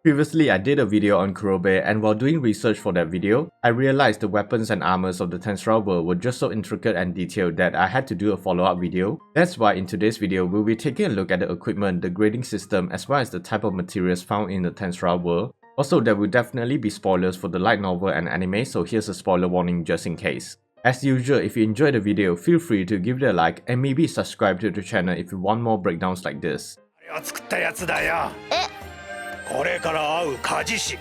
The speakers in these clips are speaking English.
Previously, I did a video on Kurobe, and while doing research for that video, I realized the weapons and armors of the Tensura world were just so intricate and detailed that I had to do a follow-up video. That's why in today's video, we'll be taking a look at the equipment, the grading system, as well as the type of materials found in the Tensura world. Also, there will definitely be spoilers for the light novel and anime, so here's a spoiler warning just in case. As usual, if you enjoyed the video, feel free to give it a like and maybe subscribe to the channel if you want more breakdowns like this. これから会う鍛冶師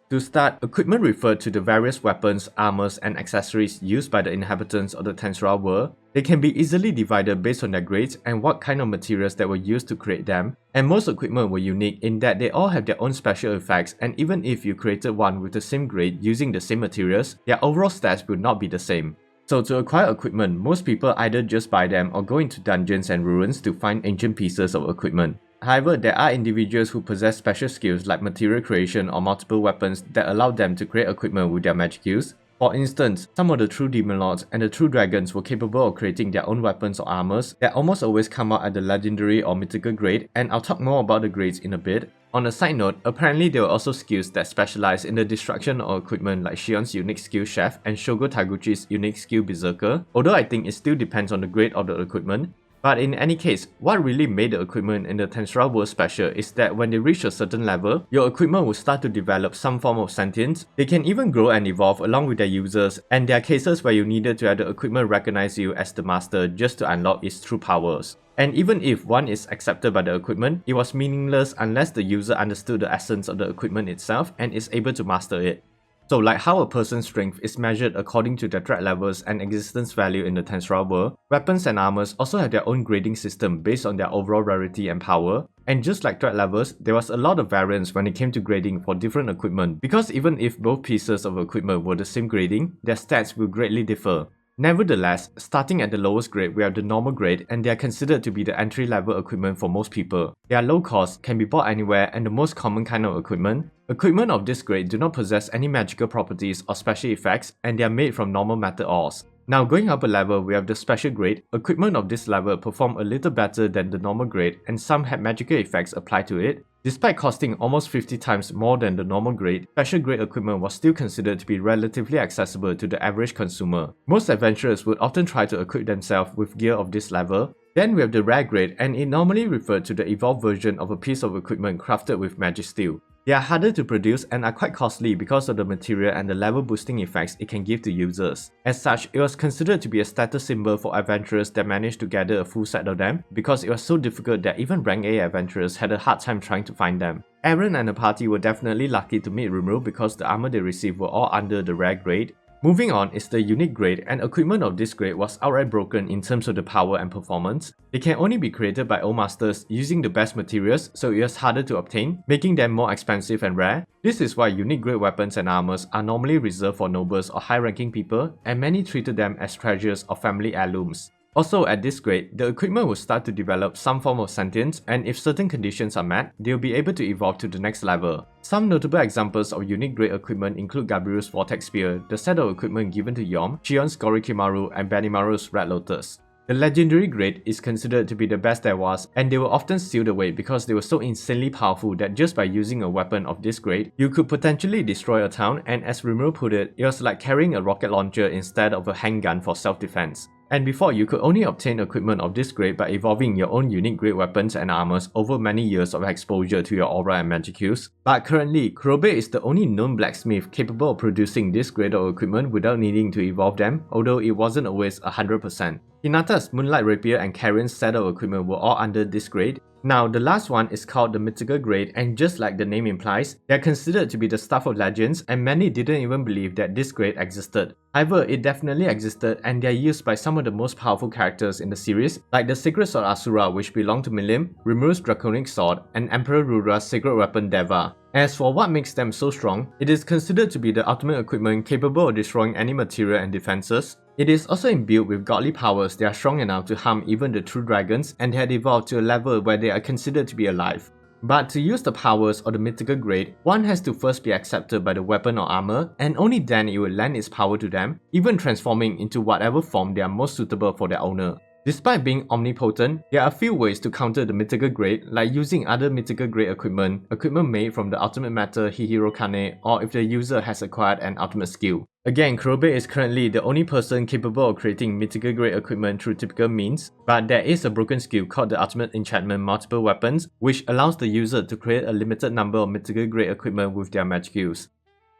To start, equipment referred to the various weapons, armors, and accessories used by the inhabitants of the Tensura world. They can be easily divided based on their grades and what kind of materials that were used to create them. And most equipment were unique in that they all have their own special effects, and even if you created one with the same grade using the same materials, their overall stats will not be the same. So to acquire equipment, most people either just buy them or go into dungeons and ruins to find ancient pieces of equipment. However, there are individuals who possess special skills like material creation or multiple weapons that allow them to create equipment with their magicals. For instance, some of the true demon lords and the true dragons were capable of creating their own weapons or armors that almost always come out at the legendary or mythical grade, and I'll talk more about the grades in a bit. On a side note, apparently there were also skills that specialize in the destruction of equipment like Shion's unique skill Chef and Shogo Taguchi's unique skill Berserker, although I think it still depends on the grade of the equipment. But in any case, what really made the equipment in the Tensura world special is that when they reach a certain level, your equipment will start to develop some form of sentience. They can even grow and evolve along with their users, and there are cases where you needed to have the equipment recognize you as the master just to unlock its true powers. And even if one is accepted by the equipment, it was meaningless unless the user understood the essence of the equipment itself and is able to master it. So like how a person's strength is measured according to their threat levels and existence value in the Tensura world, weapons and armors also have their own grading system based on their overall rarity and power. And just like threat levels, there was a lot of variance when it came to grading for different equipment, because even if both pieces of equipment were the same grading, their stats will greatly differ. Nevertheless, starting at the lowest grade, we have the normal grade, and they are considered to be the entry-level equipment for most people. They are low cost, can be bought anywhere, and the most common kind of equipment. Equipment of this grade do not possess any magical properties or special effects, and they are made from normal metal ores. Now going up a level, we have the special grade. Equipment of this level perform a little better than the normal grade, and some had magical effects applied to it. Despite costing almost 50 times more than the normal grade, special grade equipment was still considered to be relatively accessible to the average consumer. Most adventurers would often try to equip themselves with gear of this level. Then we have the rare grade, and it normally referred to the evolved version of a piece of equipment crafted with magisteel. They are harder to produce and are quite costly because of the material and the level boosting effects it can give to users. As such, it was considered to be a status symbol for adventurers that managed to gather a full set of them, because it was so difficult that even rank A adventurers had a hard time trying to find them. Aaron and the party were definitely lucky to meet Rimuru because the armor they received were all under the rare grade. Moving on is the unique grade, and equipment of this grade was outright broken in terms of the power and performance. They can only be created by old masters using the best materials, so it was harder to obtain, making them more expensive and rare. This is why unique grade weapons and armors are normally reserved for nobles or high-ranking people, and many treated them as treasures or family heirlooms. Also at this grade, the equipment will start to develop some form of sentience, and if certain conditions are met, they will be able to evolve to the next level. Some notable examples of unique grade equipment include Gabiru's Vortex Spear, the set of equipment given to Yom, Shion's Gorikimaru, and Benimaru's Red Lotus. The legendary grade is considered to be the best there was, and they were often sealed away because they were so insanely powerful that just by using a weapon of this grade, you could potentially destroy a town, and as Rimuru put it, it was like carrying a rocket launcher instead of a handgun for self-defense. And before, you could only obtain equipment of this grade by evolving your own unique grade weapons and armors over many years of exposure to your aura and magicals. But currently, Kurobe is the only known blacksmith capable of producing this grade of equipment without needing to evolve them, although it wasn't always 100%. Hinata's Moonlight Rapier and Karin's set of equipment were all under this grade. Now, the last one is called the mythical grade, and just like the name implies, they are considered to be the stuff of legends, and many didn't even believe that this grade existed. However, it definitely existed, and they are used by some of the most powerful characters in the series, like the Sacred Sword Asura, which belonged to Milim, Rimuru's Draconic Sword, and Emperor Rura's sacred weapon Deva. As for what makes them so strong, it is considered to be the ultimate equipment capable of destroying any material and defenses. It is also imbued with godly powers that are strong enough to harm even the true dragons, and they had evolved to a level where they are considered to be alive. But to use the powers of the mythical grade, one has to first be accepted by the weapon or armor, and only then it will lend its power to them, even transforming into whatever form they are most suitable for their owner. Despite being omnipotent, there are a few ways to counter the mythical grade, like using other mythical grade equipment made from the ultimate matter Hihiro Kane, or if the user has acquired an ultimate skill. Again, Kurobe is currently the only person capable of creating mythical grade equipment through typical means, but there is a broken skill called the ultimate enchantment multiple weapons, which allows the user to create a limited number of mythical grade equipment with their magicals.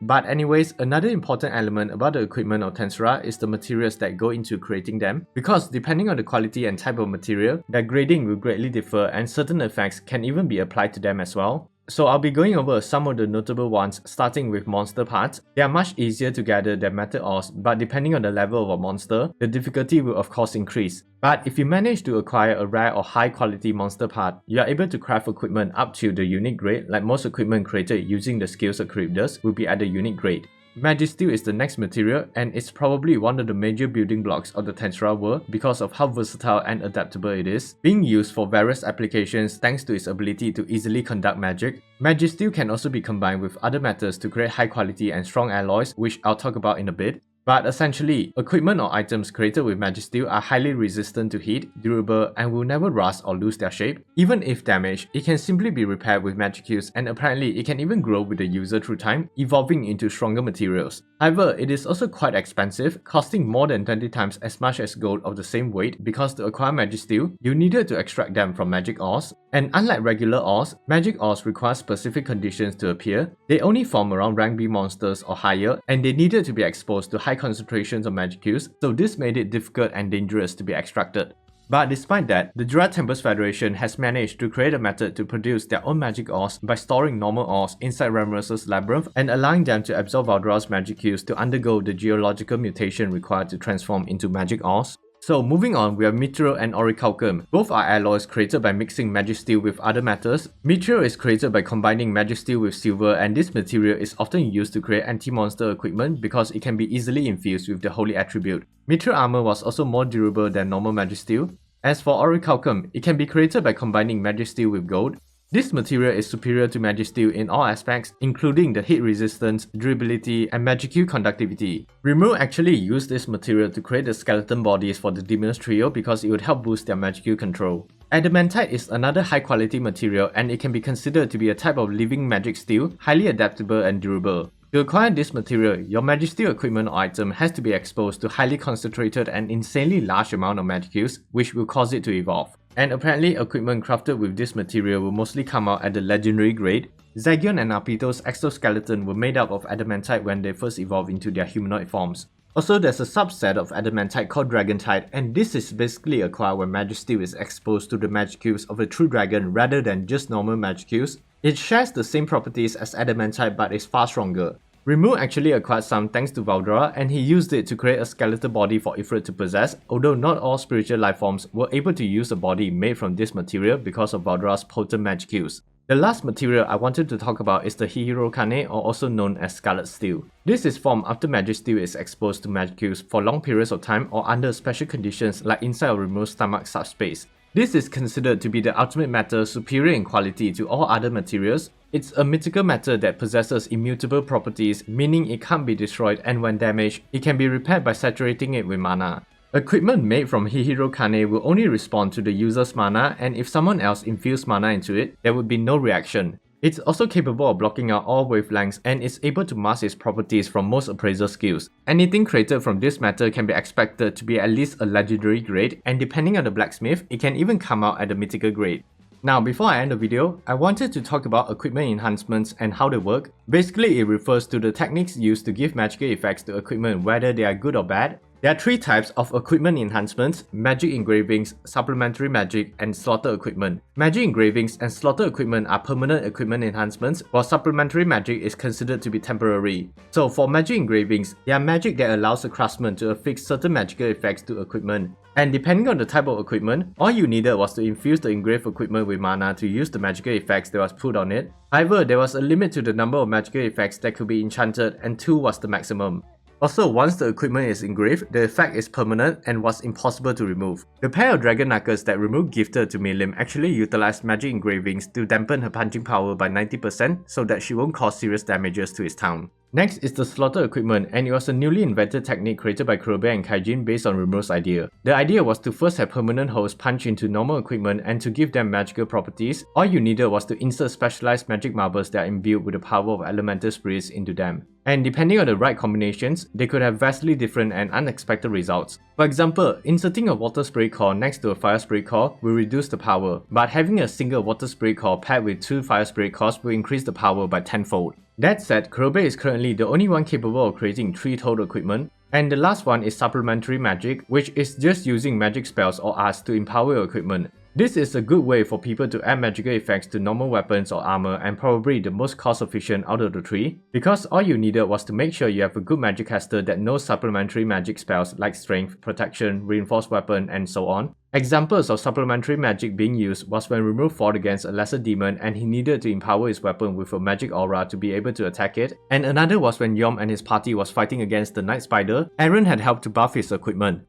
But anyways, another important element about the equipment of Tensura is the materials that go into creating them, because depending on the quality and type of material, their grading will greatly differ and certain effects can even be applied to them as well. So I'll be going over some of the notable ones, starting with monster parts. They are much easier to gather than metal ores, but depending on the level of a monster, the difficulty will of course increase. But if you manage to acquire a rare or high quality monster part, you are able to craft equipment up to the unique grade, like most equipment created using the skills of Charybdis will be at the unique grade. Magisteel is the next material, and it's probably one of the major building blocks of the Tensura world because of how versatile and adaptable it is, being used for various applications thanks to its ability to easily conduct magic. Magisteel can also be combined with other metals to create high quality and strong alloys, which I'll talk about in a bit. But essentially, equipment or items created with magisteel are highly resistant to heat, durable, and will never rust or lose their shape. Even if damaged, it can simply be repaired with magicals, and apparently it can even grow with the user through time, evolving into stronger materials. However, it is also quite expensive, costing more than 20 times as much as gold of the same weight, because to acquire magisteel, you needed to extract them from magic ores. And unlike regular ores, magic ores require specific conditions to appear. They only form around rank B monsters or higher, and they needed to be exposed to high concentrations of magicals, so this made it difficult and dangerous to be extracted. But despite that, the Jura Tempest Federation has managed to create a method to produce their own magic ores by storing normal ores inside Ramros's labyrinth and allowing them to absorb Valdra's magicals to undergo the geological mutation required to transform into magic ores. So moving on, we have Mithril and Orichalcum. Both are alloys created by mixing magisteel with other metals. Mithril is created by combining magisteel with silver, and this material is often used to create anti-monster equipment because it can be easily infused with the holy attribute. Mithril armor was also more durable than normal magisteel. As for Orichalcum, it can be created by combining magisteel with gold. This material is superior to magisteel in all aspects, including the heat resistance, durability, and magical conductivity. Rimuru actually used this material to create the skeleton bodies for the Demon's Trio because it would help boost their magical control. Adamantite is another high quality material, and it can be considered to be a type of living magic steel, highly adaptable and durable. To acquire this material, your magisteel equipment or item has to be exposed to highly concentrated and insanely large amount of magicals, which will cause it to evolve. And apparently, equipment crafted with this material will mostly come out at the legendary grade. Zagion and Apito's exoskeleton were made up of adamantite when they first evolved into their humanoid forms. Also, there's a subset of adamantite called Dragontite, and this is basically acquired when magisteel is exposed to the magicals of a true dragon rather than just normal magicals. It shares the same properties as adamantite but is far stronger. Rimuru actually acquired some thanks to Valdra, and he used it to create a skeletal body for Ifrit to possess, although not all spiritual lifeforms were able to use a body made from this material because of Valdra's potent magicals. The last material I wanted to talk about is the Hihiro Kane, or also known as Scarlet Steel. This is formed after magisteel is exposed to magicals for long periods of time or under special conditions like inside of Rimuru's stomach subspace. This is considered to be the ultimate matter superior in quality to all other materials. It's a mythical matter that possesses immutable properties, meaning it can't be destroyed, and when damaged, it can be repaired by saturating it with mana. Equipment made from Hihiro Kane will only respond to the user's mana, and if someone else infused mana into it, there would be no reaction. It's also capable of blocking out all wavelengths and is able to mask its properties from most appraisal skills. Anything created from this matter can be expected to be at least a legendary grade, and depending on the blacksmith, it can even come out at a mythical grade. Now, before I end the video, I wanted to talk about equipment enhancements and how they work. Basically, it refers to the techniques used to give magical effects to equipment, whether they are good or bad. There are three types of equipment enhancements: magic engravings, supplementary magic, and slaughter equipment. Magic engravings and slaughter equipment are permanent equipment enhancements, while supplementary magic is considered to be temporary. So for magic engravings, they are magic that allows the craftsman to affix certain magical effects to equipment. And depending on the type of equipment, all you needed was to infuse the engraved equipment with mana to use the magical effects that was put on it. However, there was a limit to the number of magical effects that could be enchanted, and 2 was the maximum. Also, once the equipment is engraved, the effect is permanent and was impossible to remove. The pair of dragon knuckles that Rimuru gifted to Milim actually utilized magic engravings to dampen her punching power by 90% so that she won't cause serious damages to his town. Next is the slaughter equipment, and it was a newly invented technique created by Kurobe and Kaijin based on Rimuro's idea. The idea was to first have permanent holes punch into normal equipment, and to give them magical properties, all you needed was to insert specialized magic marbles that are imbued with the power of elemental spirits into them. And depending on the right combinations, they could have vastly different and unexpected results. For example, inserting a water spray core next to a fire spray core will reduce the power, but having a single water spray core paired with 2 fire spray cores will increase the power by 10-fold. That said, Kurobe is currently the only one capable of creating 3 total equipment, and the last one is supplementary magic, which is just using magic spells or arts to empower your equipment. This is a good way for people to add magical effects to normal weapons or armor, and probably the most cost efficient out of the 3, because all you needed was to make sure you have a good magic caster that knows supplementary magic spells like strength, protection, reinforced weapon, and so on. Examples of supplementary magic being used was when Rimuru fought against a lesser demon and he needed to empower his weapon with a magic aura to be able to attack it, and another was when Yom and his party was fighting against the Night Spider. Aaron had helped to buff his equipment.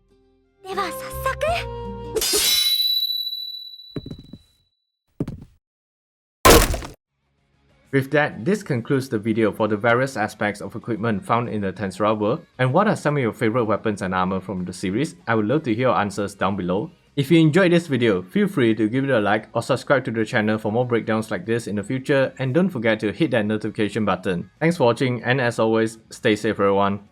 With that, this concludes the video for the various aspects of equipment found in the Tensura world, and what are some of your favorite weapons and armor from the series. I would love to hear your answers down below. If you enjoyed this video, feel free to give it a like or subscribe to the channel for more breakdowns like this in the future, and don't forget to hit that notification button. Thanks for watching, and as always, stay safe everyone.